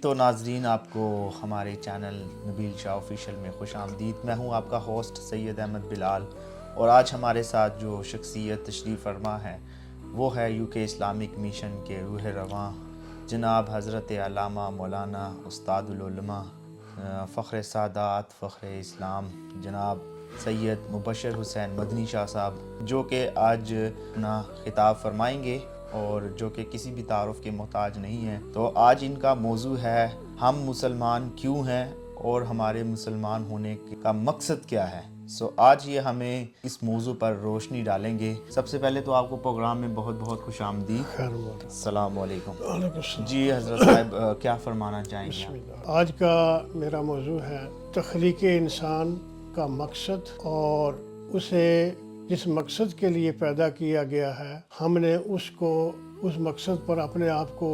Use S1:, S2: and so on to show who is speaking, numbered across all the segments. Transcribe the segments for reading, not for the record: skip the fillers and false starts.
S1: تو ناظرین، آپ کو ہمارے چینل نبیل شاہ آفیشیل میں خوش آمدید۔ میں ہوں آپ کا ہوسٹ سید احمد بلال، اور آج ہمارے ساتھ جو شخصیت تشریف فرما ہے وہ ہے UK اسلامک مشن کے روح رواں جناب حضرت علامہ مولانا استاد العلماء فخر سادات فخر اسلام جناب سید مبشر حسین مدنی شاہ صاحب، جو کہ آج اپنا خطاب فرمائیں گے اور جو کہ کسی بھی تعارف کے محتاج نہیں ہیں۔ تو آج ان کا موضوع ہے ہم مسلمان کیوں ہیں اور ہمارے مسلمان ہونے کا مقصد کیا ہے۔ آج یہ ہمیں اس موضوع پر روشنی ڈالیں گے۔ سب سے پہلے تو آپ کو پروگرام میں بہت بہت خوش آمدید۔ السلام علیکم۔ جی حضرت صاحب، کیا فرمانا چاہیں گے؟
S2: آج کا میرا موضوع ہے تخلیق انسان کا مقصد، اور اسے جس مقصد کے لیے پیدا کیا گیا ہے ہم نے اس مقصد پر اپنے آپ کو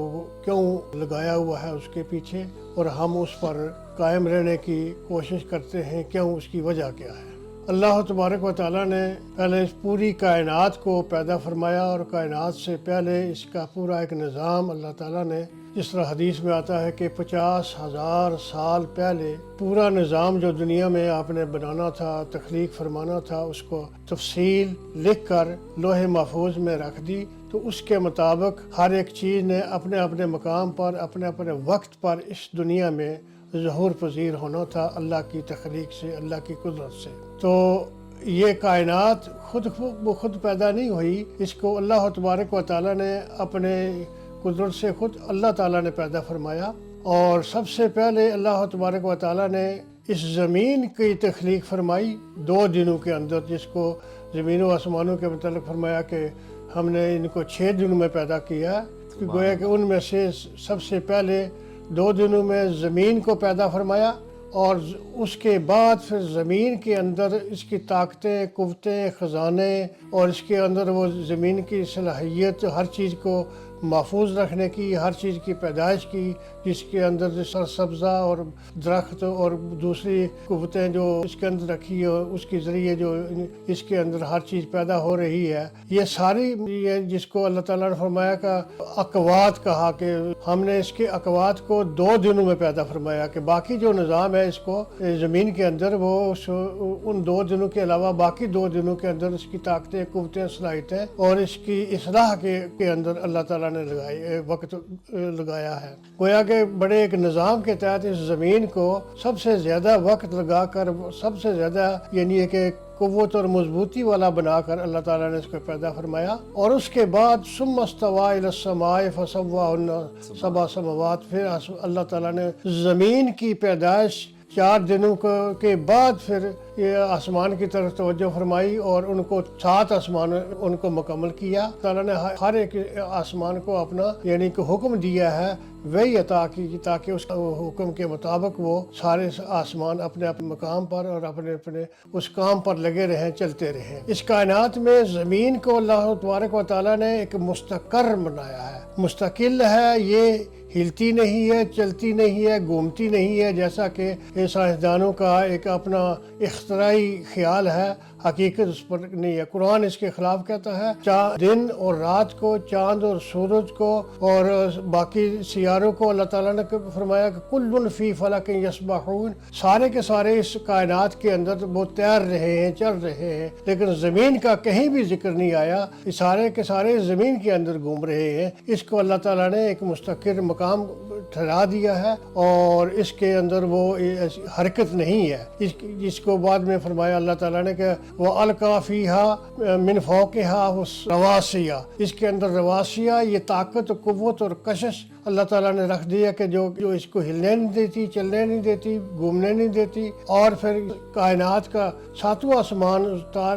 S2: کیوں لگایا ہوا ہے اس کے پیچھے، اور ہم اس پر قائم رہنے کی کوشش کرتے ہیں، کیوں، اس کی وجہ کیا ہے۔ اللہ تبارک و تعالیٰ نے پہلے اس پوری کائنات کو پیدا فرمایا، اور کائنات سے پہلے اس کا پورا ایک نظام اللہ تعالیٰ نے، جس طرح حدیث میں آتا ہے کہ 50,000 سال پہلے پورا نظام جو دنیا میں آپ نے بنانا تھا، تخلیق فرمانا تھا، اس کو تفصیل لکھ کر لوح محفوظ میں رکھ دی۔ تو اس کے مطابق ہر ایک چیز نے اپنے اپنے مقام پر، اپنے اپنے وقت پر اس دنیا میں ظہور پذیر ہونا تھا، اللہ کی تخلیق سے، اللہ کی قدرت سے۔ تو یہ کائنات خود پیدا نہیں ہوئی، اس کو اللہ تبارک و تعالیٰ نے اپنے قدرت سے خود اللہ تعالیٰ نے پیدا فرمایا۔ اور سب سے پہلے اللہ تبارک و تعالیٰ نے اس زمین کی تخلیق فرمائی 2 دنوں کے اندر، جس کو زمین و آسمانوں کے متعلق فرمایا کہ ہم نے ان کو 6 دنوں میں پیدا کیا، گویا کہ ان میں سے سب سے پہلے 2 دنوں میں زمین کو پیدا فرمایا، اور اس کے بعد پھر زمین کے اندر اس کی طاقتیں، قوتیں، خزانے، اور اس کے اندر وہ زمین کی صلاحیت ہر چیز کو محفوظ رکھنے کی، ہر چیز کی پیدائش کی، جس کے اندر سرسبزہ اور درخت اور دوسری قوتیں جو اس کے اندر رکھی ہے، اس کے ذریعے جو اس کے اندر ہر چیز پیدا ہو رہی ہے، یہ ساری جس کو اللہ تعالیٰ نے فرمایا کہ اقوات کہا، کہ ہم نے اس کے اقوات کو 2 دنوں میں پیدا فرمایا، کہ باقی جو نظام ہے اس کو زمین کے اندر وہ ان 2 دنوں کے علاوہ باقی 2 دنوں کے اندر اس کی طاقتیں، قوتیں، صلاحیتیں اور اس کی اصلاح کے اندر اللہ تعالیٰ نے وقت لگایا ہے۔ گویا کہ بڑے ایک نظام کے تحت اس زمین کو سب سے زیادہ وقت لگا کر، سب سے زیادہ یعنی کہ قوت اور مضبوطی والا بنا کر اللہ تعالیٰ نے اس کو پیدا فرمایا۔ اور اس کے بعد ثم استوى الى السماء فسواهن 7 سماوات، پھر اللہ تعالیٰ نے زمین کی پیدائش 4 دنوں کے بعد پھر یہ آسمان کی طرف توجہ فرمائی، اور ان کو 7 آسمان ان کو مکمل کیا۔ تعالیٰ نے ہر ایک آسمان کو اپنا یعنی کہ حکم دیا ہے، وہی عطا کی، تاکہ اس حکم کے مطابق وہ سارے آسمان اپنے اپنے مقام پر اور اپنے اپنے اس کام پر لگے رہیں، چلتے رہیں۔ اس کائنات میں زمین کو اللہ تبارک و تعالیٰ نے ایک مستقر بنایا ہے، مستقل ہے، یہ ہلتی نہیں ہے، چلتی نہیں ہے، گھومتی نہیں ہے، جیسا کہ سائنسدانوں کا ایک اپنا اختراعی خیال ہے، حقیقت اس پر نہیں ہے۔ قرآن اس کے خلاف کہتا ہے، دن اور رات کو، چاند اور سورج کو اور باقی سیاروں کو اللہ تعالیٰ نے فرمایا کہ کل فی فلک یسبحون، سارے کے سارے اس کائنات کے اندر وہ تیر رہے ہیں، چل رہے ہیں، لیکن زمین کا کہیں بھی ذکر نہیں آیا، سارے کے سارے زمین کے اندر گھوم رہے ہیں۔ اس کو اللہ تعالیٰ نے ایک مستقر مقام ٹھہرا دیا ہے، اور اس کے اندر وہ حرکت نہیں ہے۔ جس کو بعد میں فرمایا اللہ تعالیٰ نے کہ وَأَلْقَىٰ فِيهَا مِنْ فَوْقِهَا رَوَاسِيَ، اس کے اندر رواسیہ، یہ طاقت، قوت اور کشش اللہ تعالیٰ نے رکھ دیا کہ جو اس کو ہلنے نہیں دیتی، چلنے نہیں دیتی، گھومنے نہیں دیتی۔ اور پھر کائنات کا 7واں آسمان،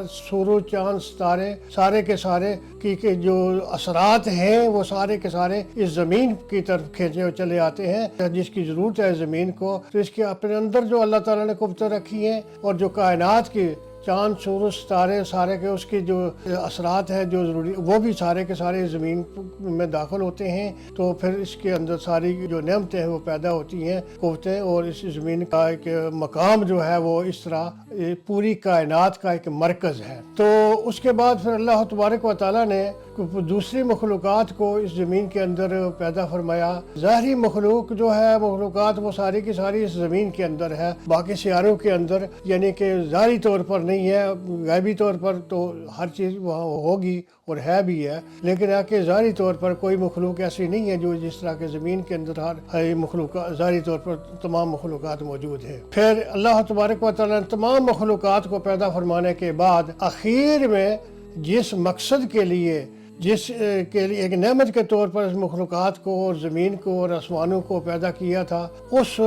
S2: سورج، چاند، ستارے، سارے کے سارے کہ جو اثرات ہیں وہ سارے کے سارے اس زمین کی طرف کھینچے چلے آتے ہیں، جس کی ضرورت ہے زمین کو۔ تو اس کے اپنے اندر جو اللہ تعالیٰ نے قوتیں رکھی ہیں، اور جو کائنات کی چاند سورج ستارے سارے کے اس کی جو اثرات ہیں جو ضروری وہ بھی سارے کے سارے زمین میں داخل ہوتے ہیں، تو پھر اس کے اندر ساری جو نعمتیں ہیں وہ پیدا ہوتی ہیں قوتیں، اور اس زمین کا ایک مقام جو ہے وہ اس طرح پوری کائنات کا ایک مرکز ہے۔ تو اس کے بعد پھر اللہ تبارک و تعالیٰ نے دوسری مخلوقات کو اس زمین کے اندر پیدا فرمایا۔ ظاہری مخلوق جو ہے مخلوقات وہ ساری کی ساری اس زمین کے اندر ہے، باقی سیاروں کے اندر یعنی کہ ظاہری طور پر نہیں ہے، غیبی طور پر تو ہر چیز وہاں ہوگی اور ہے بھی ہے، لیکن کہ ظاہری طور پر کوئی مخلوق ایسی نہیں ہے جو جس طرح کے زمین کے اندر ہر مخلوقات ظاہری طور پر تمام مخلوقات موجود ہیں۔ پھر اللہ تبارک و تعالیٰ نے تمام مخلوقات کو پیدا فرمانے کے بعد آخر میں جس مقصد کے لیے ایک نعمت کے طور پر اس مخلوقات کو اور زمین کو اور آسمانوں کو پیدا کیا تھا، اس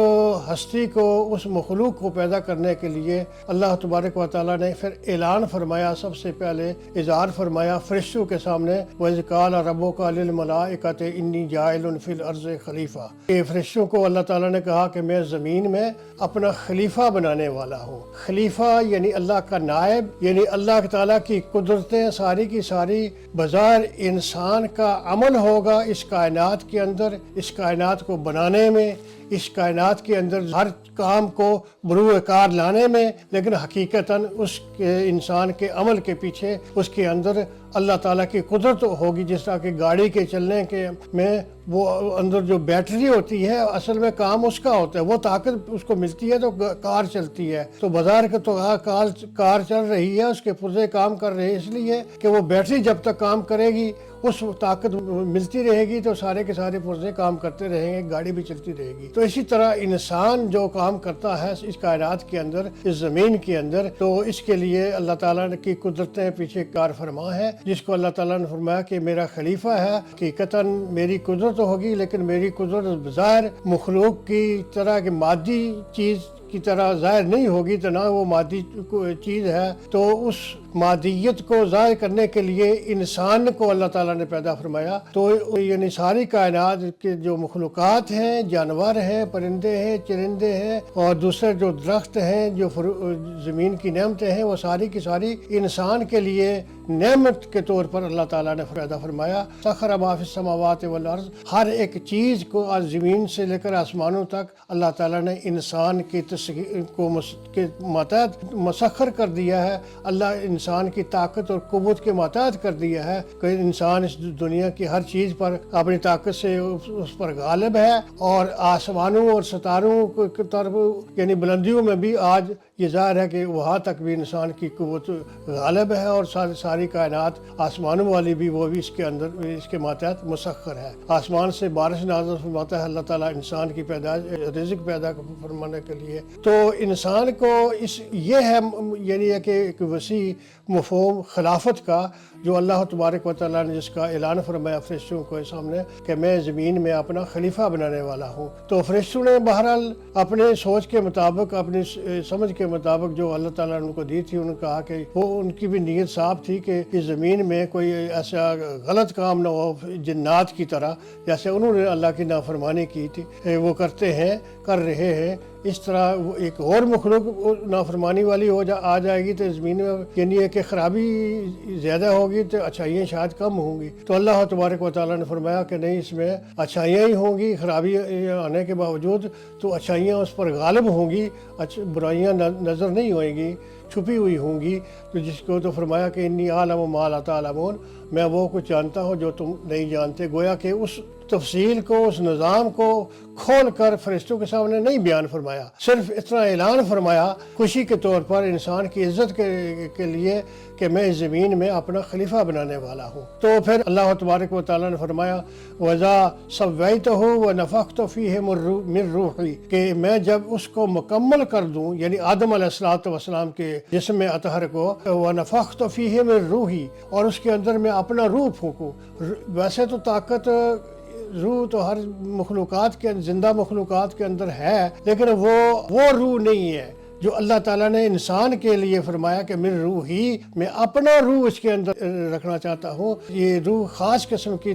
S2: ہستی کو اس مخلوق کو پیدا کرنے کے لیے اللہ تبارک و تعالیٰ نے پھر اعلان فرمایا، سب سے پہلے اظہار فرمایا فرشتوں کے سامنے، وَإِذْ قَالَ رَبُّكَ لِلْمَلَائِكَةِ إِنِّي جَاعِلٌ فِي الْأَرْضِ خلیفہ، کہ فرشتوں کو اللہ تعالیٰ نے کہا کہ میں زمین میں اپنا خلیفہ بنانے والا ہوں۔ خلیفہ یعنی اللہ کا نائب، یعنی اللہ تعالیٰ کی قدرتیں ساری کی ساری بظاہر انسان کا عمل ہوگا اس کائنات کے اندر، اس کائنات کو بنانے میں، اس کائنات کے اندر ہر کام کو بروئے کار لانے میں، لیکن حقیقتاً اس کے انسان کے عمل کے پیچھے اس کے اندر اللہ تعالیٰ کی قدرت ہوگی۔ جس طرح کہ گاڑی کے چلنے کے میں وہ اندر جو بیٹری ہوتی ہے اصل میں کام اس کا ہوتا ہے، وہ طاقت اس کو ملتی ہے تو کار چلتی ہے، تو بازار کے تو کار چل رہی ہے، اس کے پرزے کام کر رہے ہیں اس لیے کہ وہ بیٹری جب تک کام کرے گی اس طاقت ملتی رہے گی تو سارے کے سارے پرزے کام کرتے رہیں گے، گاڑی بھی چلتی رہے گی۔ تو اسی طرح انسان جو کام کرتا ہے اس کائنات کے اندر، اس زمین کے اندر، تو اس کے لیے اللہ تعالیٰ کی قدرتیں پیچھے کار فرما ہے، جس کو اللہ تعالیٰ نے فرمایا کہ میرا خلیفہ ہے۔ حقیقتاً میری قدرت ہوگی، لیکن میری قدرت بظاہر مخلوق کی طرح کی مادی چیز کی طرح ظاہر نہیں ہوگی، تو نہ وہ مادی چیز ہے، تو اس مادیت کو ظاہر کرنے کے لیے انسان کو اللہ تعالیٰ نے پیدا فرمایا۔ تو یعنی ساری کائنات کے جو مخلوقات ہیں، جانور ہیں، پرندے ہیں، چرندے ہیں، اور دوسرے جو درخت ہیں، جو زمین کی نعمتیں ہیں، وہ ساری کی ساری انسان کے لیے نعمت کے طور پر اللہ تعالیٰ نے پیدا فرمایا۔ سخر ما فی السماوات والارض، ہر ایک چیز کو آج زمین سے لے کر آسمانوں تک اللہ تعالیٰ نے انسان کی کو ماتحت مسخر کر دیا ہے، اللہ انسان کی طاقت اور قوت کے ماتحت کر دیا ہے کہ انسان اس دنیا کی ہر چیز پر اپنی طاقت سے اس پر غالب ہے، اور آسمانوں اور ستاروں کی طرف یعنی بلندیوں میں بھی آج یہ ظاہر ہے کہ وہاں تک بھی انسان کی قوت غالب ہے، اور ساری کائنات آسمانوں والی بھی وہ بھی اس کے اندر اس کے ماتحت مسخر ہے۔ آسمان سے بارش نازل فرماتا ہے اللہ تعالیٰ انسان کی پیدائش رزق پیدا فرمانے کے لیے۔ تو انسان کو یہ ہے یعنی کہ ایک وسیع مفہوم خلافت کا جو اللہ تبارک و تعالیٰ نے جس کا اعلان فرمایا فرشتوں کے سامنے کہ میں زمین میں اپنا خلیفہ بنانے والا ہوں۔ تو فرشتوں نے بہرحال اپنے سوچ کے مطابق، اپنی سمجھ کے مطابق جو اللہ تعالیٰ نے ان کو دی تھی، انہوں نے کہا کہ وہ ان کی بھی نیت صاف تھی کہ اس زمین میں کوئی ایسا غلط کام نہ ہو جنات کی طرح، جیسے انہوں نے اللہ کی نافرمانی کی تھی وہ کرتے ہیں، کر رہے ہیں، اس طرح ایک اور مخلوق نافرمانی والی آ جائے گی تو زمین میں یعنی کہ خرابی زیادہ ہوگی تو اچھائیاں شاید کم ہوں گی۔ تو اللہ تبارک و تعالیٰ نے فرمایا کہ نہیں، اس میں اچھائیاں ہی ہوں گی، خرابی آنے کے باوجود تو اچھائیاں اس پر غالب ہوں گی، برائیاں نظر نہیں ہوئیں گی، چھپی ہوئی ہوں گی۔ تو جس کو تو فرمایا کہ انی اعلم ما لا تعلمون، میں وہ کچھ جانتا ہوں جو تم نہیں جانتے۔ گویا کہ اس تفصیل کو، اس نظام کو کھول کر فرشتوں کے سامنے نہیں بیان فرمایا، صرف اتنا اعلان فرمایا خوشی کے طور پر انسان کی عزت کے لیے کہ میں اس زمین میں اپنا خلیفہ بنانے والا ہوں۔ تو پھر اللہ تبارک و تعالیٰ نے فرمایا وَإِذَا سَوَّيْتُهُ وَنَفَخْتُ فِيهِ مِن رُوحِي، کہ میں جب اس کو مکمل کر دوں، یعنی آدم علیہ السلام کے جسم اطہر کو، وَنَفَخْتُ فِيهِ مِن رُوحِي، اور اس کے اندر میں اپنا روح پھونکوں۔ ویسے تو طاقت روح تو ہر مخلوقات کے زندہ مخلوقات کے اندر ہے، لیکن وہ روح نہیں ہے جو اللہ تعالیٰ نے انسان کے لیے فرمایا کہ میری روح ہی، میں اپنا روح اس کے اندر رکھنا چاہتا ہوں۔ یہ روح خاص قسم کی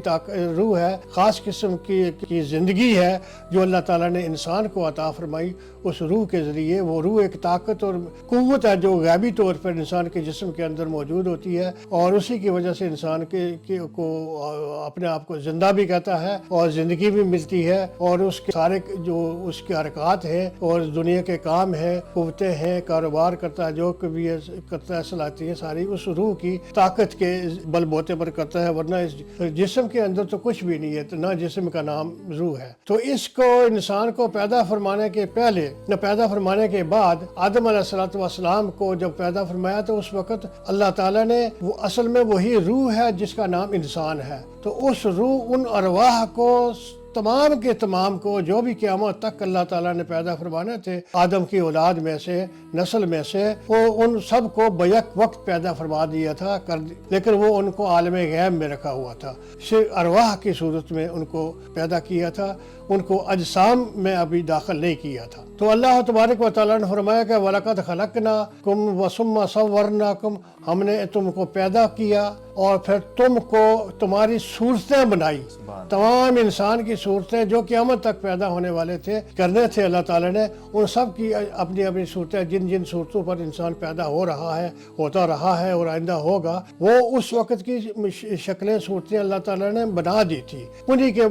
S2: روح ہے، خاص قسم کی زندگی ہے جو اللہ تعالیٰ نے انسان کو عطا فرمائی، اس روح کے ذریعے، وہ روح ایک طاقت اور قوت ہے جو غیبی طور پر انسان کے جسم کے اندر موجود ہوتی ہے، اور اسی کی وجہ سے انسان کو اپنے آپ کو زندہ بھی کہتا ہے اور زندگی بھی ملتی ہے، اور اس کے سارے جو اس کے حرکات ہیں اور دنیا کے کام ہیں، قوتیں ہیں، کاروبار کرتا ہے، جو کبھی کرتا ہے، صلاحیتیں ساری اس روح کی طاقت کے بل بوتے پر کرتا ہے، ورنہ اس جسم کے اندر تو کچھ بھی نہیں ہے، نہ جسم کا نام روح ہے۔ تو اس کو انسان کو پیدا فرمانے کے پہلے نہ پیدا فرمانے کے بعد آدم علیہ السلام کو جب پیدا فرمایا تو اس وقت اللہ تعالیٰ نے وہ اصل میں وہی روح ہے جس کا نام انسان ہے، تو اس روح ان ارواح کو تمام کے تمام کو جو بھی قیامت تک اللہ تعالیٰ نے پیدا فرمانے تھے آدم کی اولاد میں سے، نسل میں سے، وہ ان سب کو بیک وقت پیدا فرما دیا تھا، لیکن وہ ان کو عالم غیب میں رکھا ہوا تھا، صرف ارواح کی صورت میں ان کو پیدا کیا تھا، ان کو اجسام میں ابھی داخل نہیں کیا تھا۔ تو اللہ تبارک و تعالیٰ نے فرمایا کہ وَلَقَدْ خَلَقْنَاكُمْ وَثُمَّ صَوَّرْنَاكُمْ، ہم نے تم کو پیدا کیا اور پھر تم کو تمہاری صورتیں بنائی، تمام انسان کی صورتیں جو قیامت تک پیدا ہونے والے تھے کرنے تھے اللہ تعالیٰ نے، ان سب کی اپنی اپنی صورتیں، جن جن صورتوں پر انسان پیدا ہو رہا ہے، ہوتا رہا ہے اور آئندہ ہوگا، وہ اس وقت کی شکلیں، صورتیں اللہ تعالیٰ نے بنا دی تھی، انہی کے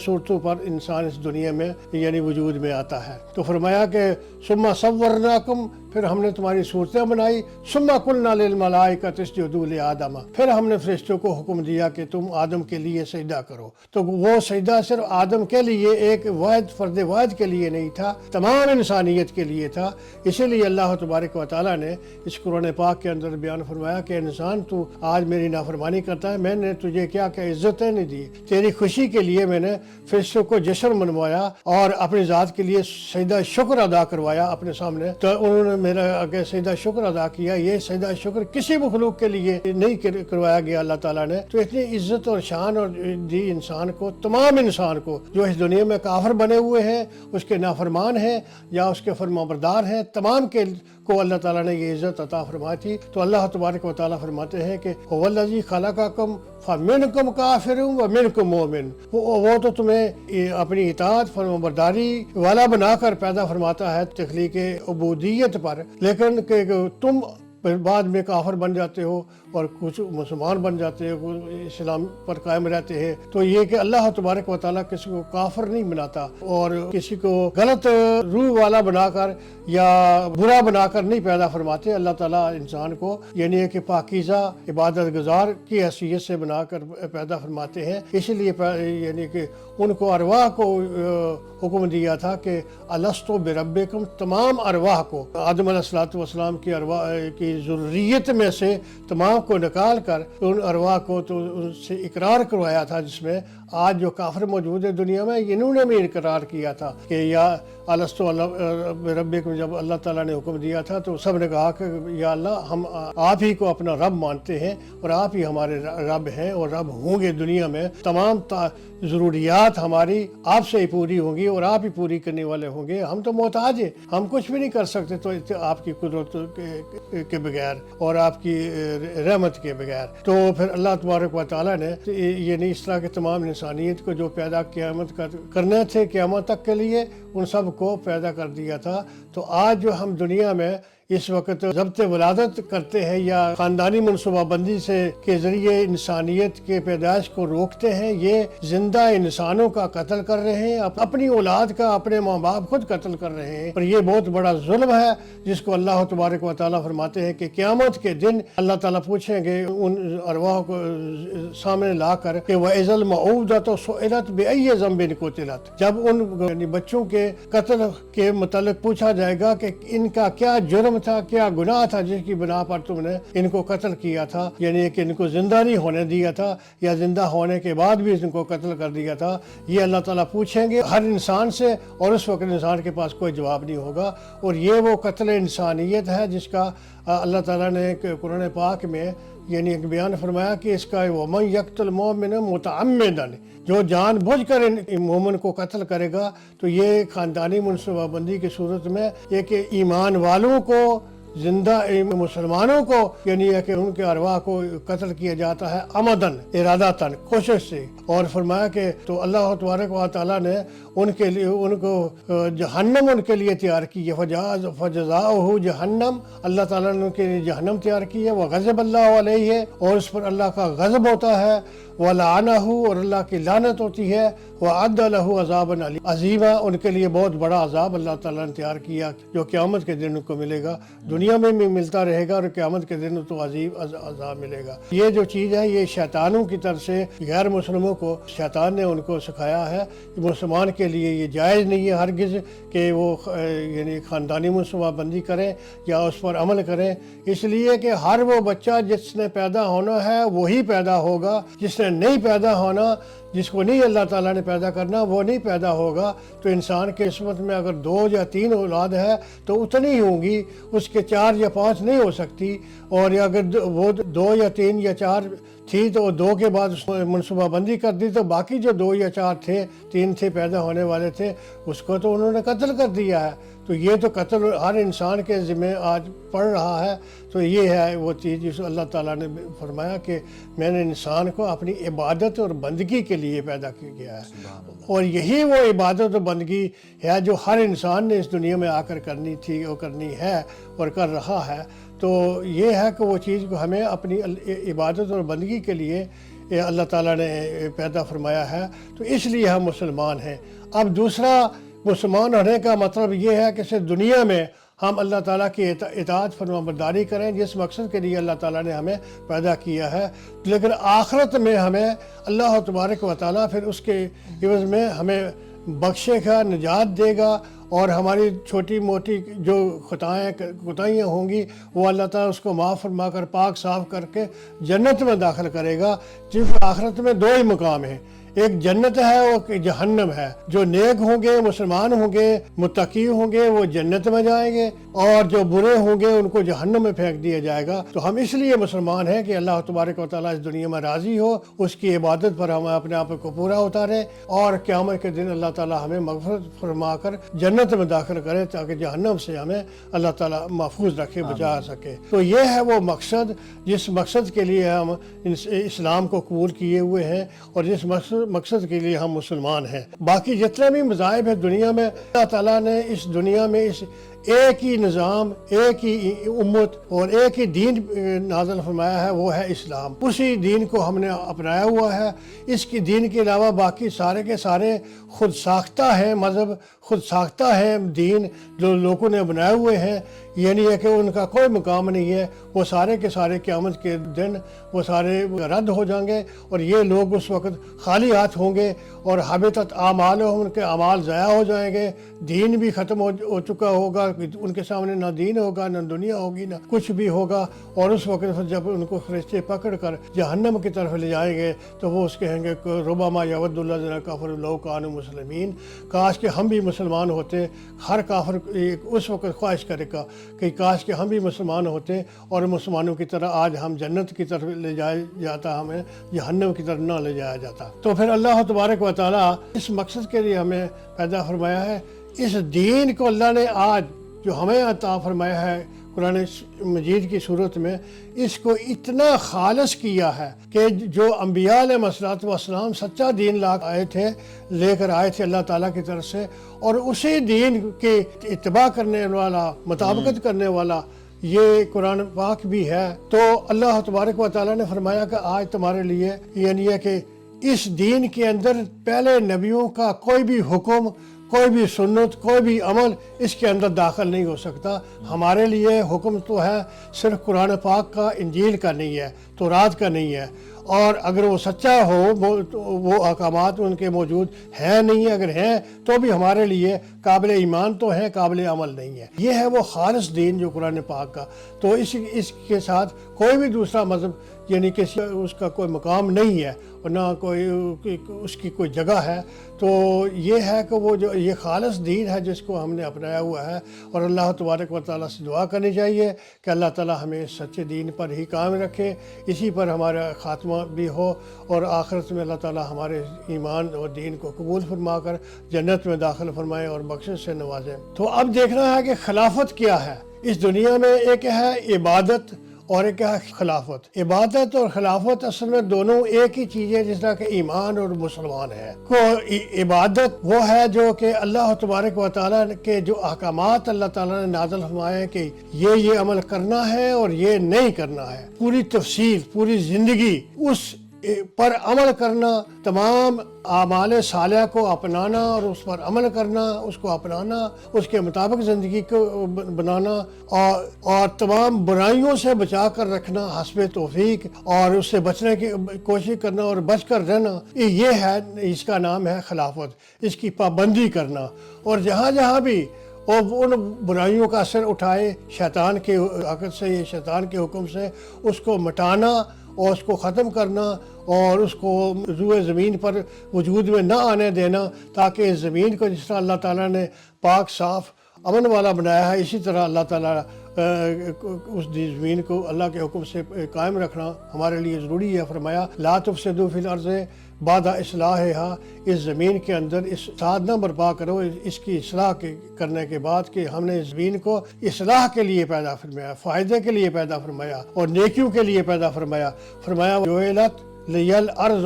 S2: صورتوں پر انسان اس دنیا میں یعنی وجود میں آتا ہے۔ تو فرمایا کہ ثم صورناکم، پھر ہم نے تمہاری صورتیں بنائی، ثم قلنا للملائکۃ اسجدوا لآدم، پھر ہم نے فرشتوں کو حکم دیا کہ تم آدم کے لیے سجدہ کرو۔ تو وہ سجدہ صرف آدم کے لیے، ایک واحد فرد واحد کے لیے نہیں تھا، تمام انسانیت کے لیے تھا۔ اسی لیے اللہ تبارک و تعالیٰ نے اس قرآن پاک کے اندر بیان فرمایا کہ انسان تو آج میری نافرمانی کرتا ہے، میں نے تجھے کیا کیا عزتیں نہیں دی، تیری خوشی کے لیے میں نے فرشتوں کو جشن منوایا اور اپنی ذات کے لیے سجدہ شکر ادا کروایا اپنے سامنے، تو انہوں نے میرا آگے سجدہ شکر ادا کیا۔ یہ سجدہ شکر کسی مخلوق کے لیے نہیں کروایا گیا اللہ تعالیٰ نے، تو اتنی عزت اور شان اور دی انسان کو، تمام انسان کو جو اس دنیا میں کافر بنے ہوئے ہیں، اس کے نافرمان ہیں یا اس کے فرمانبردار ہیں، تمام کے کو اللہ تعالیٰ نے یہ عزت عطا فرمائی تھی۔ تو اللہ تبارک و تعالیٰ فرماتے ہیں کہ هو الذی خلقکم فمنکم کافر ومنکم مؤمن، وہ تو تمہیں اپنی اطاعت فرمانبرداری والا بنا کر پیدا فرماتا ہے تخلیق عبودیت پر، لیکن کہ تم بعد میں کافر بن جاتے ہو اور کچھ مسلمان بن جاتے ہو، اسلام پر قائم رہتے ہیں۔ تو یہ کہ اللہ تبارک و تعالیٰ کسی کو کافر نہیں بناتا اور کسی کو غلط روح والا بنا کر یا برا بنا کر نہیں پیدا فرماتے۔ اللہ تعالیٰ انسان کو یعنی کہ پاکیزہ عبادت گزار کی حیثیت سے بنا کر پیدا فرماتے ہیں، اس لیے یعنی کہ ان کو ارواح کو حکم دیا تھا کہ الست بربکم، تمام ارواح کو آدم علیہ السلام کی ارواح کی ذریت میں سے تمام کو نکال کر ان ارواح کو تو ان سے اقرار کروایا تھا، جس میں آج جو کافر موجود ہے دنیا میں، انہوں نے بھی اقرار کیا تھا کہ یا الست بربکم، جب اللہ تعالیٰ نے حکم دیا تھا تو سب نے کہا کہ یا اللہ ہم آپ ہی کو اپنا رب مانتے ہیں اور آپ ہی ہمارے رب ہیں اور رب ہوں گے دنیا میں، تمام ضروریات ہماری آپ سے ہی پوری ہوں گی اور آپ ہی پوری کرنے والے ہوں گے، ہم تو محتاج ہیں، ہم کچھ بھی نہیں کر سکتے تو آپ کی قدرت کے بغیر اور آپ کی رحمت کے بغیر۔ تو پھر اللہ تبارک و تعالیٰ نے یعنی اس طرح کے تمام انسانیت کو جو پیدا قیامت کرنے تھے قیامت تک کے لیے، ان سب کو پیدا کر دیا تھا۔ تو آج جو ہم دنیا میں اس وقت ضبط ولادت کرتے ہیں یا خاندانی منصوبہ بندی سے کے ذریعے انسانیت کے پیدائش کو روکتے ہیں، یہ زندہ انسانوں کا قتل کر رہے ہیں، اپنی اولاد کا، اپنے ماں باپ خود قتل کر رہے ہیں، اور یہ بہت بڑا ظلم ہے جس کو اللہ تبارک و تعالیٰ فرماتے ہیں کہ قیامت کے دن اللہ تعالیٰ پوچھیں گے ان ارواح کو سامنے لا کر کہ وَإِذَا الْمَوْءُودَةُ سُئِلَتْ بِأَيِّ ذَنبٍ قُتِلَتْ، جب ان یعنی بچوں کے قتل کے متعلق پوچھا جائے گا کہ ان کا کیا جرم تھا، کیا گناہ تھا جس کی بنا پر تم نے ان کو قتل کیا تھا، یعنی کہ ان کو زندہ نہیں ہونے دیا تھا یا زندہ ہونے کے بعد بھی ان کو قتل کر دیا تھا، یہ اللہ تعالیٰ پوچھیں گے ہر انسان سے، اور اس وقت انسان کے پاس کوئی جواب نہیں ہوگا۔ اور یہ وہ قتل انسانیت ہے جس کا اللہ تعالیٰ نے قرآن پاک میں یعنی ایک بیان فرمایا کہ اس کا وَمَن يَقْتُلْ مُؤْمِنًا مُتَعَمِّدًا، جو جان بوجھ کر مومن کو قتل کرے گا، تو یہ خاندانی منصوبہ بندی کی صورت میں یہ کہ ایمان والوں کو زندہ مسلمانوں کو یعنی ہے کہ ان کے ارواح کو قتل کیا جاتا ہے عمدن ارادتاً کوشش سے، اور فرمایا کہ تو اللہ تبارک و تعالیٰ نے ان کے لیے ان کو جہنم ان کے لیے تیار کی ہے، فجزاؤہ جہنم، اللہ تعالیٰ نے ان کے لیے جہنم تیار کی ہے، وغضب اللہ علیہ ہے، اور اس پر اللہ کا غضب ہوتا ہے، وَلَعَنَهُ، اور اللہ کی لعنت ہوتی ہے، وَأَعَدَّ لَهُ عَذَابًا عَظِيمًا، ان کے لیے بہت بڑا عذاب اللہ تعالیٰ نے تیار کیا جو قیامت کے دن ان کو ملے گا، دنیا میں بھی ملتا رہے گا اور قیامت کے دن تو عظیم عذاب ملے گا۔ یہ جو چیز ہے یہ شیطانوں کی طرف سے غیر مسلموں کو شیطان نے ان کو سکھایا ہے کہ مسلمان کے لیے یہ جائز نہیں ہے ہرگز کہ وہ یعنی خاندانی منصوبہ بندی کریں یا اس پر عمل کریں، اس لیے کہ ہر وہ بچہ جس نے پیدا ہونا ہے وہی پیدا ہوگا، جس نے نہیں پیدا ہونا، جس کو نہیں اللہ تعالیٰ نے پیدا کرنا وہ نہیں پیدا ہوگا۔ تو انسان کے قسمت میں اگر 2 یا 3 اولاد ہے تو اتنی ہی ہوں گی، اس کے 4 یا 5 نہیں ہو سکتی، اور اگر وہ 2 یا 3 یا 4 تھی تو 2 کے بعد اس نے منصوبہ بندی کر دی تو باقی جو 2 یا 4 تھے 3 تھے پیدا ہونے والے تھے اس کو تو انہوں نے قتل کر دیا ہے۔ تو یہ تو قتل ہر انسان کے ذمہ آج پڑ رہا ہے۔ تو یہ ہے وہ چیز جس اللہ تعالیٰ نے فرمایا کہ میں نے انسان کو اپنی عبادت اور بندگی کے لیے پیدا کیا ہے، اور یہی وہ عبادت اور بندگی ہے جو ہر انسان نے اس دنیا میں آ کر کرنی تھی اور کرنی ہے اور کر رہا ہے۔ تو یہ ہے کہ وہ چیز کو ہمیں اپنی عبادت اور بندگی کے لیے اللہ تعالیٰ نے پیدا فرمایا ہے، تو اس لیے ہم مسلمان ہیں۔ اب دوسرا مسلمان ہونے کا مطلب یہ ہے کہ صرف دنیا میں ہم اللہ تعالیٰ کی اطاعت فرما برداری کریں جس مقصد کے لیے اللہ تعالیٰ نے ہمیں پیدا کیا ہے، لیکن آخرت میں ہمیں اللہ تبارک و تعالیٰ پھر اس کے عوض میں ہمیں بخشے گا، نجات دے گا، اور ہماری چھوٹی موٹی جو خطائیاں ہوں گی وہ اللہ تعالیٰ اس کو معاف فرما کر پاک صاف کر کے جنت میں داخل کرے گا، جس آخرت میں 2 ہی مقام ہیں، ایک جنت ہے اور جہنم ہے۔ جو نیک ہوں گے، مسلمان ہوں گے، متقی ہوں گے وہ جنت میں جائیں گے، اور جو برے ہوں گے ان کو جہنم میں پھینک دیا جائے گا۔ تو ہم اس لیے مسلمان ہیں کہ اللہ تبارک و تعالیٰ اس دنیا میں راضی ہو، اس کی عبادت پر ہم اپنے آپ کو پورا اتاریں، اور قیامت کے دن اللہ تعالیٰ ہمیں مغفرت فرما کر جنت میں داخل کرے تاکہ جہنم سے ہمیں اللہ تعالیٰ محفوظ رکھے، بچا سکے۔ تو یہ ہے وہ مقصد جس مقصد کے لیے ہم اسلام کو قبول کیے ہوئے ہیں اور جس مقصد کے لیے ہم مسلمان ہیں۔ باقی جتنے بھی مذاہب ہیں دنیا میں، اللہ تعالیٰ نے اس دنیا میں اس ایک ہی نظام، ایک ہی امت اور ایک ہی دین نازل فرمایا ہے، وہ ہے اسلام۔ اسی دین کو ہم نے اپنایا ہوا ہے۔ اس کی دین کے علاوہ باقی سارے کے سارے خود ساختہ ہیں مذہب، خود ساختہ ہیں دین جو لوگوں نے بنائے ہوئے ہیں، یعنی ہے کہ ان کا کوئی مقام نہیں ہے، وہ سارے کے سارے قیامت کے دن وہ سارے رد ہو جائیں گے، اور یہ لوگ اس وقت خالی ہاتھ ہوں گے، اور حبطت اعمالہم، ان کے اعمال ضائع ہو جائیں گے، دین بھی ختم ہو چکا ہوگا، ان کے سامنے نہ دین ہوگا، نہ دنیا ہوگی، نہ کچھ بھی ہوگا، اور اس وقت جب ان کو فرشتے پکڑ کر جہنم کی طرف لے جائیں گے تو وہ اس کہیں گے کہ ربما یود الذین کفروا لو کانوا مسلمین، کاش کہ ہم بھی مسلمان ہوتے۔ ہر کافر اس وقت خواہش کرے گا کہ کاش کہ ہم بھی مسلمان ہوتے اور مسلمانوں کی طرح آج ہم جنت کی طرف لے جایا جاتا، ہمیں جہنم کی طرف نہ لے جایا جاتا۔ تو پھر اللہ تبارک و تعالیٰ اس مقصد کے لیے ہمیں پیدا فرمایا ہے۔ اس دین کو اللہ نے آج جو ہمیں عطا فرمایا ہے قرآن مجید کی صورت میں، اس کو اتنا خالص کیا ہے کہ جو انبیاء علیہ السلام سچا دین لے کر آئے تھے اللہ تعالیٰ کی طرف سے، اور اسی دین کے اتباع کرنے والا، مطابقت کرنے والا یہ قرآن پاک بھی ہے۔ تو اللہ تبارک و تعالیٰ نے فرمایا کہ آج تمہارے لیے یعنی ہے کہ اس دین کے اندر پہلے نبیوں کا کوئی بھی حکم، کوئی بھی سنت، کوئی بھی عمل اس کے اندر داخل نہیں ہو سکتا۔ ہمارے لیے حکم تو ہے صرف قرآن پاک کا، انجیل کا نہیں ہے، تورات کا نہیں ہے، اور اگر وہ سچا ہو وہ احکامات ان کے موجود ہیں نہیں، اگر ہیں تو بھی ہمارے لیے قابل ایمان تو ہیں، قابل عمل نہیں ہے۔ یہ ہے وہ خالص دین جو قرآن پاک کا۔ تو اس کے ساتھ کوئی بھی دوسرا مذہب یعنی کہ اس کا کوئی مقام نہیں ہے اور نہ کوئی اس کی کوئی جگہ ہے۔ تو یہ ہے کہ وہ جو یہ خالص دین ہے جس کو ہم نے اپنایا ہوا ہے، اور اللہ تبارک و تعالیٰ سے دعا کرنی چاہیے کہ اللہ تعالیٰ ہمیں سچے دین پر ہی قائم رکھے، اسی پر ہمارا خاتمہ بھی ہو اور آخرت میں اللہ تعالی ہمارے ایمان اور دین کو قبول فرما کر جنت میں داخل فرمائے اور بخشش سے نوازے۔ تو اب دیکھنا ہے کہ خلافت کیا ہے اس دنیا میں۔ ایک ہے عبادت اور ایک ہے خلافت۔ عبادت اور خلافت اصل میں دونوں ایک ہی چیز ہے، جس طرح کہ ایمان اور مسلمان ہے۔ عبادت وہ ہے جو کہ اللہ تبارک و تعالیٰ کے جو احکامات اللہ تعالیٰ نے نازل فرمائے کہ یہ عمل کرنا ہے اور یہ نہیں کرنا ہے، پوری تفصیل، پوری زندگی اس پر عمل کرنا، تمام اعمال صالحہ کو اپنانا اور اس پر عمل کرنا، اس کو اپنانا، اس کے مطابق زندگی کو بنانا اور تمام برائیوں سے بچا کر رکھنا حسب توفیق، اور اس سے بچنے کی کوشش کرنا اور بچ کر رہنا، یہ ہے، اس کا نام ہے خلافت۔ اس کی پابندی کرنا، اور جہاں جہاں بھی اور ان برائیوں کا اثر اٹھائے شیطان کے عقد سے یا شیطان کے حکم سے، اس کو مٹانا اور اس کو ختم کرنا اور اس کو روئے زمین پر وجود میں نہ آنے دینا، تاکہ اس زمین کو جس طرح اللہ تعالیٰ نے پاک صاف امن والا بنایا ہے، اسی طرح اللہ تعالیٰ اس زمین کو اللہ کے حکم سے قائم رکھنا ہمارے لیے ضروری ہے۔ فرمایا لا تفسدوا فی الارض بعد اصلاحها، اس زمین کے اندر فساد نہ برپا کرو اس کی اصلاح کرنے کے بعد کہ ہم نے اس زمین کو اصلاح کے لیے پیدا فرمایا، فائدے کے لیے پیدا فرمایا اور نیکیوں کے لیے پیدا فرمایا۔ فرمایا جعلت لیل ارض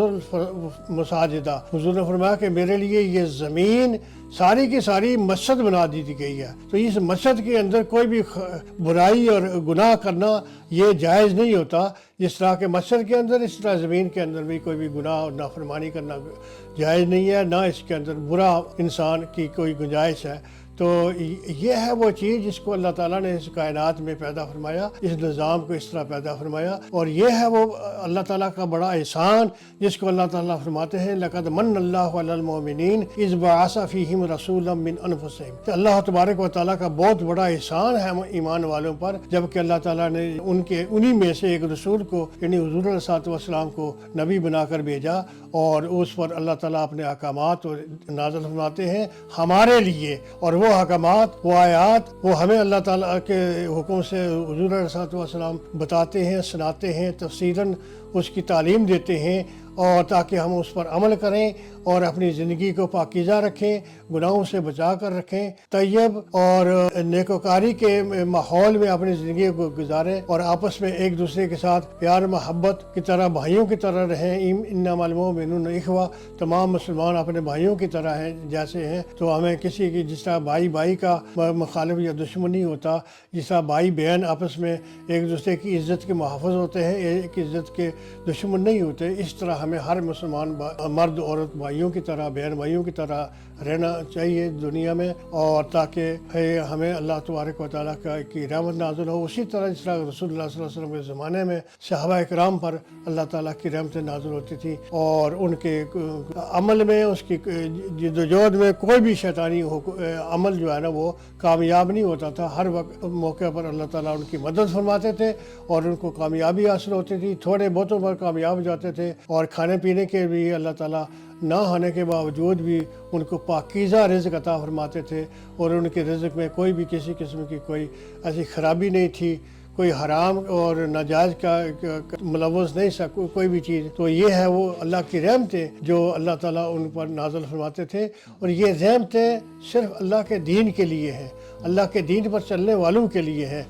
S2: مساجدہ، حضور نے فرمایا کہ میرے لیے یہ زمین ساری کی ساری مسجد بنا دی گئی ہے، تو اس مسجد کے اندر کوئی بھی برائی اور گناہ کرنا یہ جائز نہیں ہوتا۔ جس طرح کہ مسجد کے اندر، اس طرح زمین کے اندر بھی کوئی بھی گناہ اور نافرمانی کرنا جائز نہیں ہے، نہ اس کے اندر برا انسان کی کوئی گنجائش ہے۔ تو یہ ہے وہ چیز جس کو اللہ تعالیٰ نے اس کائنات میں پیدا فرمایا، اس نظام کو اس طرح پیدا فرمایا، اور یہ ہے وہ اللہ تعالیٰ کا بڑا احسان جس کو اللہ تعالیٰ فرماتے ہیں لَقَدْ مَنَّ اللَّهُ عَلَى الْمُؤْمِنِينَ إِذْ بَعَثَ فِيهِمْ رَسُولًا مِّنْ أَنفُسِهِمْ۔ تو اللہ تبارک و تعالیٰ کا بہت بڑا احسان ہے ایمان والوں پر، جبکہ اللہ تعالیٰ نے انہی میں سے ایک رسول کو یعنی حضور علیہ الصلوۃ والسلام کو نبی بنا کر بھیجا، اور اس پر اللہ تعالیٰ اپنے احکامات نازل فرماتے ہیں ہمارے لیے، اور وہ احکامات، وہ آیات، وہ ہمیں اللہ تعالیٰ کے حکم سے حضور علیہ الصلوۃ والسلام بتاتے ہیں، سناتے ہیں، تفصیلاً اس کی تعلیم دیتے ہیں، اور تاکہ ہم اس پر عمل کریں اور اپنی زندگی کو پاکیزہ رکھیں، گناہوں سے بچا کر رکھیں، طیب اور نیکوکاری کے ماحول میں اپنی زندگی کو گزاریں، اور آپس میں ایک دوسرے کے ساتھ پیار محبت کی طرح بھائیوں کی طرح رہیں۔ انما المؤمنون اخوہ، تمام مسلمان اپنے بھائیوں کی طرح ہیں جیسے ہیں۔ تو ہمیں کسی کی جس طرح بھائی کا مخالف یا دشمن نہیں ہوتا، جس طرح بھائی بہن آپس میں ایک دوسرے کی عزت کے محافظ ہوتے ہیں، ایک عزت کے دشمن نہیں ہوتے، اس طرح ہمیں ہر مسلمان مرد عورت بھائیوں کی طرح، بہن بھائیوں کی طرح رہنا چاہیے دنیا میں، اور تاکہ ہمیں اللہ تبارک و تعالیٰ کی رحمت نازل ہو۔ اسی طرح جس طرح رسول اللہ صلی اللہ علیہ وسلم کے زمانے میں صحابہ کرام پر اللہ تعالیٰ کی رحمتیں نازل ہوتی تھیں، اور ان کے عمل میں، اس کی جدوجہد میں کوئی بھی شیطانی عمل جو ہے نا وہ کامیاب نہیں ہوتا تھا۔ ہر وقت موقع پر اللہ تعالیٰ ان کی مدد فرماتے تھے اور ان کو کامیابی حاصل ہوتی تھی، تھوڑے بہتوں پر کامیاب ہو جاتے تھے، اور کھانے پینے کے بھی اللہ تعالیٰ نہ ہونے کے باوجود بھی ان کو پاکیزہ رزق عطا فرماتے تھے، اور ان کے رزق میں کوئی بھی کسی قسم کی کوئی ایسی خرابی نہیں تھی، کوئی حرام اور ناجائز کا ملوث نہیں سا کوئی بھی چیز۔ تو یہ ہے وہ اللہ کی رحمتیں جو اللہ تعالیٰ ان پر نازل فرماتے تھے، اور یہ رحمتیں صرف اللہ کے دین کے لیے ہیں، اللہ کے دین پر چلنے والوں کے لیے ہیں۔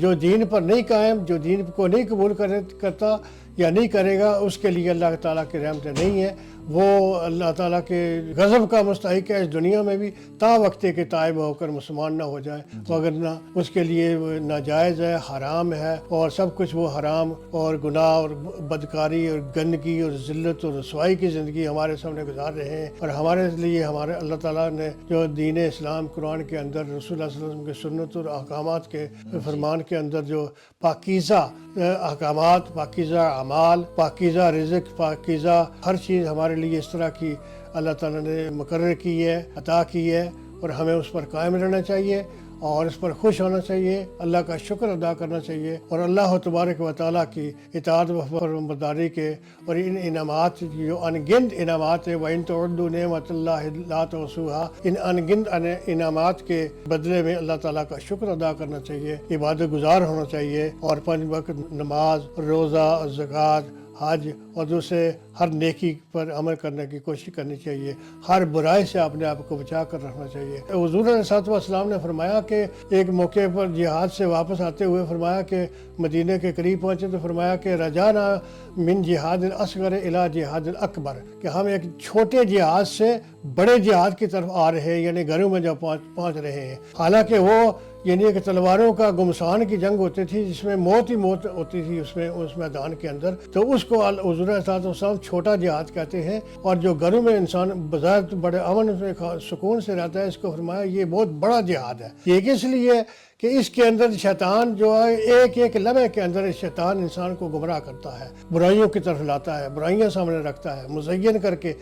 S2: جو دین پر نہیں قائم، جو دین کو نہیں قبول کرتا یا نہیں کرے گا، اس کے لیے اللہ تعالیٰ کی رحمتیں نہیں ہیں، وہ اللہ تعالیٰ کے غضب کا مستحق ہے اس دنیا میں بھی، تا وقتے کے تائب ہو کر مسلمان نہ ہو جائے، وگرنہ اس کے لیے ناجائز ہے، حرام ہے، اور سب کچھ وہ حرام اور گناہ اور بدکاری اور گندگی اور ذلت اور رسوائی کی زندگی ہمارے سامنے گزار رہے ہیں۔ اور ہمارے لیے ہمارے اللہ تعالیٰ نے جو دین اسلام قرآن کے اندر رسول اللہ صلی اللہ علیہ وسلم کے سنت اور احکامات کے فرمان کے اندر جو پاکیزہ احکامات، پاکیزہ اعمال، پاکیزہ رزق، پاکیزہ ہر چیز ہمارے لیے اس طرح کی اللہ تعالیٰ نے مقرر کی ہے، عطا کی ہے، اور ہمیں اس پر قائم رہنا چاہیے اور اس پر خوش ہونا چاہیے، اللہ کا شکر ادا کرنا چاہیے، اور اللہ تبارک و تعالیٰ کی اطاعت و فرمانبرداری کے اور ان انعامات جو انگنت انعامات ہیں، وَإِن تَعُدُّوا نِعْمَتَ اللَّهِ لَا تُحْصُوهَا، ان انگنت انعامات کے بدلے میں اللہ تعالیٰ کا شکر ادا کرنا چاہیے، عبادت گزار ہونا چاہیے، اور 5 وقت نماز، روزہ، زکوٰۃ، حج، اور دوسرے ہر نیکی پر عمل کرنے کی کوشش کرنی چاہیے، ہر برائی سے اپنے آپ کو بچا کر رکھنا چاہیے۔ حضور علیہ السلام نے فرمایا کہ ایک موقع پر جہاد سے واپس آتے ہوئے فرمایا کہ مدینہ کے قریب پہنچے تو فرمایا کہ رجانا من جہاد الاصغر الی جہاد الاکبر، کہ ہم ایک چھوٹے جہاد سے بڑے جہاد کی طرف آ رہے ہیں، یعنی گھروں میں جب پہنچ رہے ہیں۔ حالانکہ وہ یعنی کہ تلواروں کا گمسان کی جنگ ہوتی تھی، جس میں موت ہی موت ہوتی تھی اس میدان کے اندر، تو اس کو حضور علیہ السلام چھوٹا جہاد کہتے ہیں۔ اور جو گھروں میں انسان بظاہر بڑے امن میں سکون سے رہتا ہے، اس کو فرمایا یہ بہت بڑا جہاد ہے۔ یہ اس لیے کہ اس کے اندر شیطان جو ہے ایک ایک لمحے کے اندر شیطان انسان کو گمراہ کرتا ہے، برائیوں کی طرف لاتا ہے، برائیاں سامنے رکھتا ہے، مزین کر کے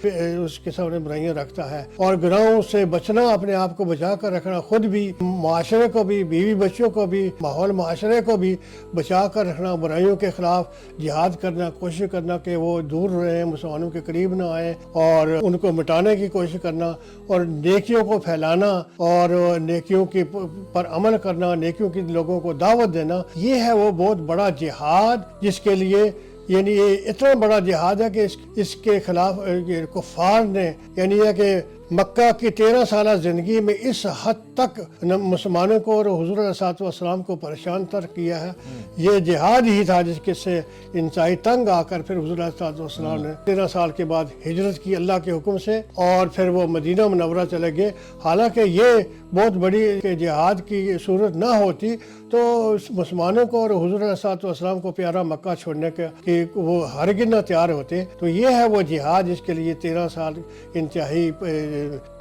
S2: اس کے سامنے برائیاں رکھتا ہے۔ اور گناہوں سے بچنا، اپنے آپ کو بچا کر رکھنا، خود بھی، معاشرے کو بھی، بیوی بچوں کو بھی، ماحول معاشرے کو بھی بچا کر رکھنا، برائیوں کے خلاف جہاد کرنا، کوشش کرنا کہ وہ دور رہیں، مسلمانوں کے قریب نہ آئیں، اور ان کو مٹانے کی کوشش کرنا، اور نیکیوں کو پھیلانا، اور نیکیوں کی پر عمل کرنا، نیکیوں کی لوگوں کو دعوت دینا، یہ ہے وہ بہت بڑا جہاد، جس کے لیے یعنی یہ اتنا بڑا جہاد ہے کہ اس کے خلاف کفار نے یعنی یہ کہ مکہ کی 13 سالہ زندگی میں اس حد تک مسلمانوں کو اور حضور علیہ السلام کو پریشان تر کیا ہے۔ یہ جہاد ہی تھا جس کے سے انتہائی تنگ آ کر پھر حضور علیہ السلام نے 13 سال کے بعد ہجرت کی اللہ کے حکم سے، اور پھر وہ مدینہ منورہ چلے گئے۔ حالانکہ یہ بہت بڑی جہاد کی صورت نہ ہوتی تو مسلمانوں کو اور حضور علیہ السلام کو پیارا مکہ چھوڑنے کے وہ ہرگز نہ تیار ہوتے۔ تو یہ ہے وہ جہاد جس کے لیے 13 سال انتہائی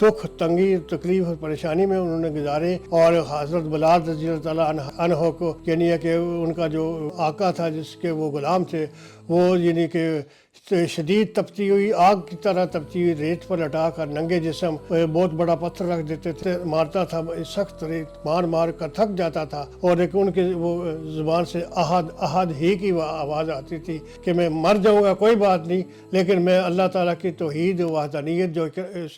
S2: دکھ، تنگی، تکلیف اور پریشانی میں انہوں نے گزارے۔ اور حضرت بلال رضی اللہ تعالیٰ عنہ کو یعنی کہ ان کا جو آقا تھا جس کے وہ غلام تھے، وہ یعنی کہ شدید تپتی ہوئی آگ کی طرح تپتی ہوئی ریت پر لٹا کر ننگے جسم بہت بڑا پتھر رکھ دیتے تھے، مارتا تھا، سخت ریت مار مار کر تھک جاتا تھا، اور ایک ان کے وہ زبان سے احد احد ہی کی آواز آتی تھی کہ میں مر جاؤں گا کوئی بات نہیں، لیکن میں اللہ تعالیٰ کی توحید وحدانیت جو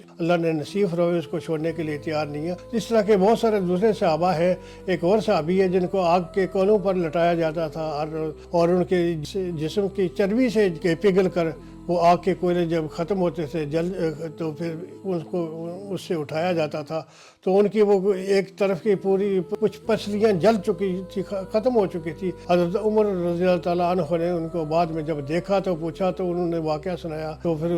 S2: اللہ نے نصیب فرمائی اس کو چھوڑنے کے لیے تیار نہیں ہے۔ اس طرح کے بہت سارے دوسرے صحابہ ہیں۔ ایک اور صحابی ہے جن کو آگ کے کولوں پر لٹایا جاتا تھا، اور ان کے جسم کی چربی سے پگھل کر وہ آگ کے کوئلے جب ختم ہوتے تھے تو پھر اس کو اس سے اٹھایا جاتا تھا، تو ان کی وہ ایک طرف کی پوری کچھ پسلیاں جل چکی تھی، ختم ہو چکی تھی۔ حضرت عمر رضی اللہ تعالیٰ عنہ نے ان کو بعد میں جب دیکھا تو پوچھا تو انہوں نے واقعہ سنایا، تو پھر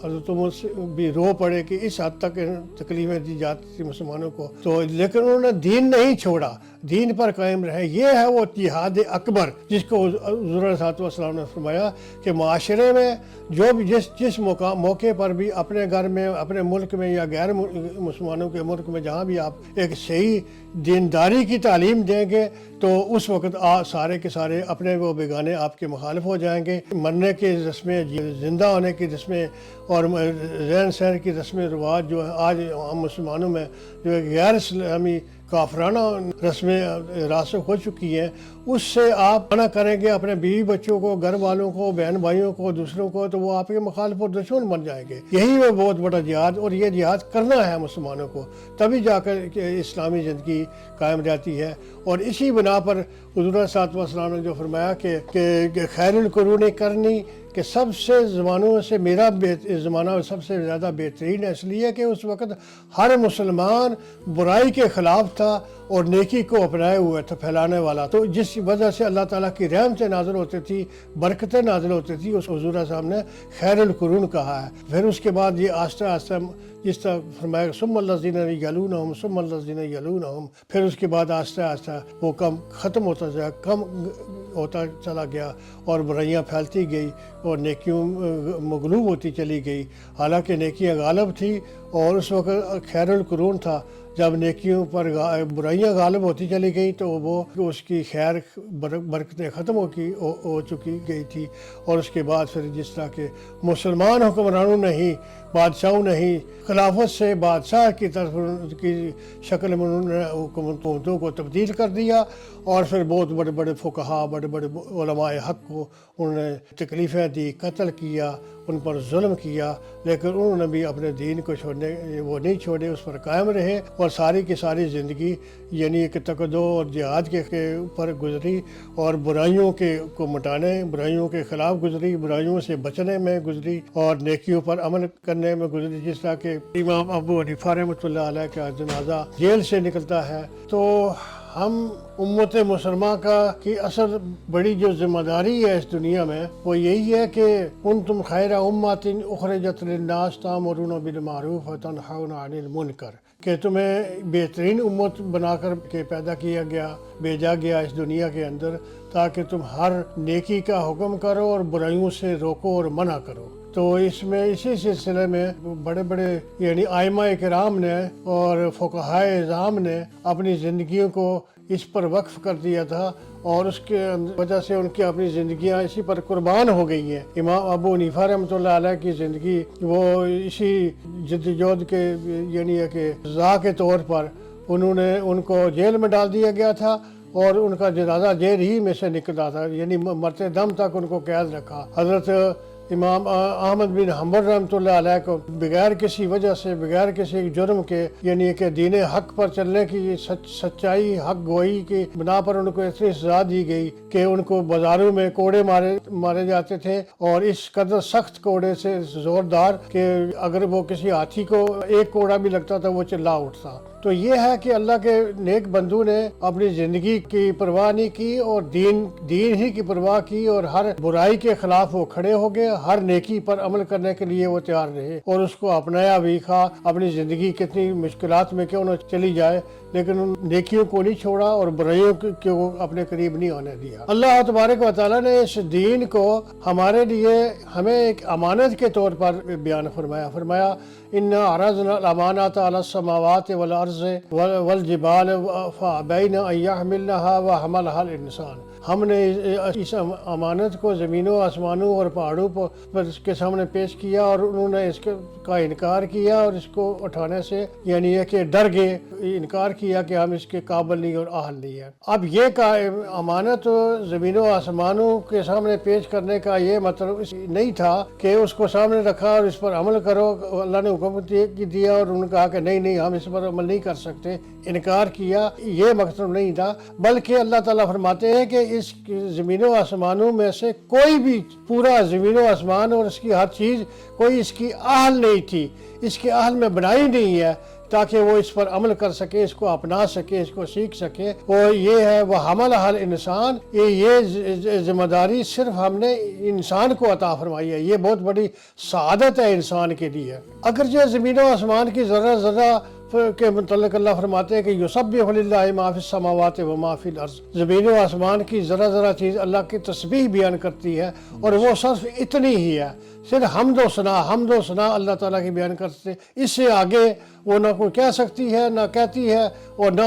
S2: حضرت عمر بھی رو پڑے کہ اس حد تک تکلیفیں دی جاتی تھی مسلمانوں کو، تو لیکن انہوں نے دین نہیں چھوڑا، دین پر قائم رہے۔ یہ ہے وہ جہاد اکبر جس کو حضور علیہ السلام نے فرمایا کہ معاشرے میں جو بھی جس موقع پر بھی اپنے گھر میں، اپنے ملک میں یا غیر مسلمانوں کے ملک میں جہاں بھی آپ ایک صحیح دینداری کی تعلیم دیں گے تو اس وقت سارے کے سارے اپنے وہ بیگانے آپ کے مخالف ہو جائیں گے۔ مرنے کی رسمیں، زندہ ہونے کی رسمیں اور رہن سہن کی رسم رواج جو آج ہم مسلمانوں میں جو غیر اسلامی کافرانہ رسمیں راسخ ہو چکی ہیں، اس سے آپ منع کریں گے اپنے بیوی بچوں کو، گھر والوں کو، بہن بھائیوں کو، دوسروں کو، تو وہ آپ کے مخالف اور دشمن بن جائیں گے۔ یہی وہ بہت بڑا جہاد، اور یہ جہاد کرنا ہے مسلمانوں کو، تبھی جا کر اسلامی زندگی قائم رہتی ہے۔ اور اسی بنا پر حضور صلی اللہ علیہ وسلم نے جو فرمایا کہ خیر القرون کرنی، کہ سب سے زمانوں سے میرا زمانہ سب سے زیادہ بہترین ہے، اس لیے کہ اس وقت ہر مسلمان برائی کے خلاف تھا اور نیکی کو اپنائے ہوئے تھا، پھیلانے والا، تو جس وجہ سے اللہ تعالیٰ کی رحمتیں نازل ہوتی تھی، برکتیں نازل ہوتی تھی، اس حضور صاحب نے خیر القرون کہا ہے۔ پھر اس کے بعد یہ آہستہ آہستہ جس طرح فرمایا ثم الذین یلونہم ثم الذین یلونہم، پھر اس کے بعد آہستہ آہستہ وہ کم ختم ہوتا گیا، کم ہوتا چلا گیا، اور برائیاں پھیلتی گئی اور نیکیوں مغلوب ہوتی چلی گئی۔ حالانکہ نیکیاں غالب تھی، اور اس وقت خیر القرون تھا، جب نیکیوں پر برائیاں غالب ہوتی چلی گئی تو وہ اس کی خیر برکتیں ختم ہو چکی گئی تھی۔ اور اس کے بعد پھر جس طرح کہ مسلمان حکمرانوں نے ہی، بادشاہوں نے ہی خلافت سے بادشاہ کی طرف کی شکل میں انہوں نے حکومتوں کو تبدیل کر دیا، اور پھر بہت بڑے بڑے فقہا، بڑے بڑے علماء حق کو انہوں نے تکلیفیں دی، قتل کیا، ان پر ظلم کیا، لیکن انہوں نے بھی اپنے دین کو وہ نہیں چھوڑے، اس پر قائم رہے، اور اوپر ساری کی ساری زندگی یعنی ایک تقدو اور جہاد کے اوپر گزری، اور برائیوں کو مٹانے، برائیوں کے خلاف گزری، برائیوں سے بچنے میں گزری، اور نیکیوں پر عمل کرنے میں گزری۔ جس طرح کہ امام ابو حنیفہ رحمۃ اللہ علیہ کا جنازہ جیل سے نکلتا ہے، تو ہم امت مسلمہ کی اصل بڑی جو ذمہ داری ہے اس دنیا میں وہ یہی ہے کہ کنتم خیر امۃ اخرجت للناس تأمرون بالمعروف وتنہون عن المنکر، کہ تمہیں بہترین امت بنا کر کے پیدا کیا گیا، بھیجا گیا اس دنیا کے اندر، تاکہ تم ہر نیکی کا حکم کرو اور برائیوں سے روکو اور منع کرو۔ تو اسی سلسلے میں بڑے بڑے یعنی ائمہ کرام نے اور فقہائے اعظام نے اپنی زندگیوں کو اس پر وقف کر دیا تھا، اور اس کے وجہ سے ان کی اپنی زندگیاں اسی پر قربان ہو گئی ہیں۔ امام ابو حنیفہ رحمۃ اللہ علیہ کی زندگی وہ اسی جدوجہد کے یعنی کہ سزا کے طور پر ان کو جیل میں ڈال دیا گیا تھا، اور ان کا جنازہ جیل ہی میں سے نکلا تھا، یعنی مرتے دم تک ان کو قید رکھا۔ حضرت امام احمد بن حنبل رحمۃ اللہ علیہ کو بغیر کسی وجہ سے، بغیر کسی جرم کے یعنی کہ دین حق پر چلنے کی سچائی حق گوئی کی بنا پر ان کو اتنی سزا دی گئی کہ ان کو بازاروں میں کوڑے مارے جاتے تھے، اور اس قدر سخت کوڑے سے زوردار کہ اگر وہ کسی ہاتھی کو ایک کوڑا بھی لگتا تھا وہ چلا اٹھتا۔ تو یہ ہے کہ اللہ کے نیک بندو نے اپنی زندگی کی پرواہ نہیں کی، اور دین ہی کی پرواہ کی، اور ہر برائی کے خلاف وہ کھڑے ہو گئے، ہر نیکی پر عمل کرنے کے لیے وہ تیار رہے، اور اس کو اپنایا بھی خواہ اپنی زندگی کتنی مشکلات میں کیوں نہ چلی جائے، لیکن ان نیکیوں کو نہیں چھوڑا اور برائیوں کو اپنے قریب نہیں ہونے دیا۔ اللہ تبارک و تعالیٰ نے اس دین کو ہمارے لیے ہمیں ایک امانت کے طور پر بیان فرمایا اِنَّا عَرَضْنَا الْأَمَانَةَ عَلَى السَّمَاوَاتِ وَالْأَرْضِ وَالْجِبَالِ فَأَبَيْنَ أَن يَحْمِلْنَهَا وَحَمَلَهَا الْإِنسَانُ۔ ہم نے اس امانت کو زمینوں، آسمانوں اور پہاڑوں پر کے سامنے پیش کیا، اور انہوں نے اس کا انکار کیا، اور اس کو اٹھانے سے یعنی یہ کہ ڈر گئے، انکار کیا کہ ہم اس کے قابل نہیں اور اہل نہیں ہیں۔ اب یہ امانت زمینوں آسمانوں کے سامنے پیش کرنے کا یہ مطلب نہیں تھا کہ اس کو سامنے رکھا اور اس پر عمل کرو، اللہ نے حکم دیا اور انہوں نے کہا کہ نہیں ہم اس پر عمل نہیں کر سکتے، انکار کیا، یہ مقصد نہیں تھا، بلکہ اللہ تعالیٰ فرماتے ہیں کہ اس زمینوں آسمانوں میں سے کوئی بھی پورا زمین و آسمان اور اس کی ہر چیز کوئی اس کی اہل نہیں تھی، اس کے اہل میں بنائی نہیں ہے تاکہ وہ اس پر عمل کر سکے، اس کو اپنا سکے، اس کو سیکھ سکے۔ اور یہ ہے وہ حمل حل انسان، یہ ذمہ داری صرف ہم نے انسان کو عطا فرمائی ہے، یہ بہت بڑی سعادت ہے انسان کے لیے۔ اگرچہ زمین و آسمان کی ذرہ کے متعلق اللہ فرماتے ہیں کہ یسبح للہ ما فی السماوات و ما فی الارض، زمین و آسمان کی ذرہ چیز اللہ کی تسبیح بیان کرتی ہے، اور وہ صرف اتنی ہی ہے، صرف حمد و ثنا اللہ تعالیٰ کی بیان کرتے، اس سے آگے وہ نہ کوئی کہہ سکتی ہے، نہ کہتی ہے، اور نہ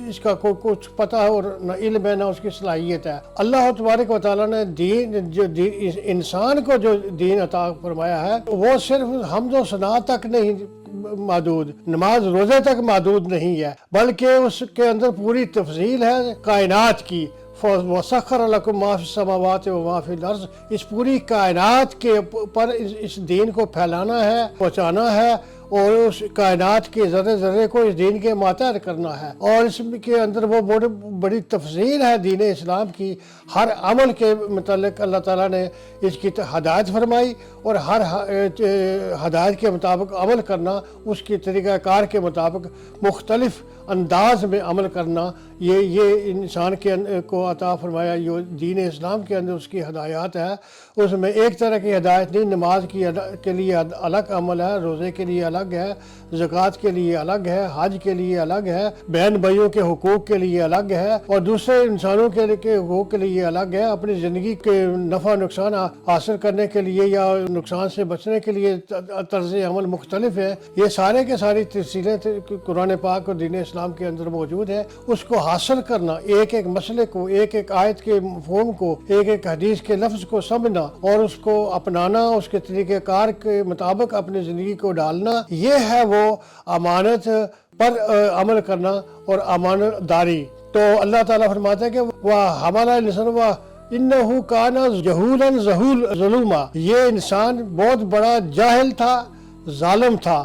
S2: اس کا کوئی کچھ پتہ ہے، اور نہ علم ہے، نہ اس کی صلاحیت ہے۔ اللہ تبارک و تعالیٰ نے انسان کو جو دین عطا فرمایا ہے وہ صرف حمد و ثنا تک نہیں محدود، نماز روزے تک محدود نہیں ہے، بلکہ اس کے اندر پوری تفصیل ہے کائنات کی۔ وَسَخَّرَ لَكُم مَّا فِي السَّمَاوَاتِ وَمَا فِي الْأَرْضِ، اس پوری کائنات کے پر اس دین کو پھیلانا ہے، پہنچانا ہے، اور اس کائنات کے ذرے کو اس دین کے ماتحت کرنا ہے، اور اس کے اندر وہ بڑی تفصیل ہے دین اسلام کی۔ ہر عمل کے متعلق اللہ تعالیٰ نے اس کی ہدایت فرمائی، اور ہر ہدایت کے مطابق عمل کرنا، اس کی طریقہ کار کے مطابق مختلف انداز میں عمل کرنا، یہ انسان کو عطا فرمایا۔ یہ دین اسلام کے اندر اس کی ہدایات ہے، اس میں ایک طرح کی ہدایت نہیں، نماز کے لیے الگ عمل ہے، روزے کے لیے الگ ہے، زکوٰۃ کے لیے الگ ہے، حج کے لیے الگ ہے، بہن بھائیوں کے حقوق کے لیے الگ ہے، اور دوسرے انسانوں کے حقوق کے لیے الگ ہے۔ اپنی زندگی کے نفع نقصان حاصل کرنے کے لیے یا نقصان سے بچنے کے لیے طرز عمل مختلف ہے۔ یہ سارے کے ساری تفصیلیں قرآن پاک اور دین اسلام کے اندر موجود ہے۔ اس کو حاصل کرنا، ایک مسئلے کو، ایک آیت کے مفہوم کو، ایک حدیث کے لفظ کو سمجھنا اور اس کو اپنانا، اس کے طریقہ کار کے مطابق اپنی زندگی کو ڈالنا، یہ ہے وہ امانت پر عمل کرنا اور امانت داری۔ تو اللہ تعالیٰ فرماتا ہے کہ وَحَمَلَ الْإِنسَانُ وَإِنَّهُ كَانَ جَهُولًا ظَلُومًا، یہ انسان بہت بڑا جاہل تھا، ظالم تھا،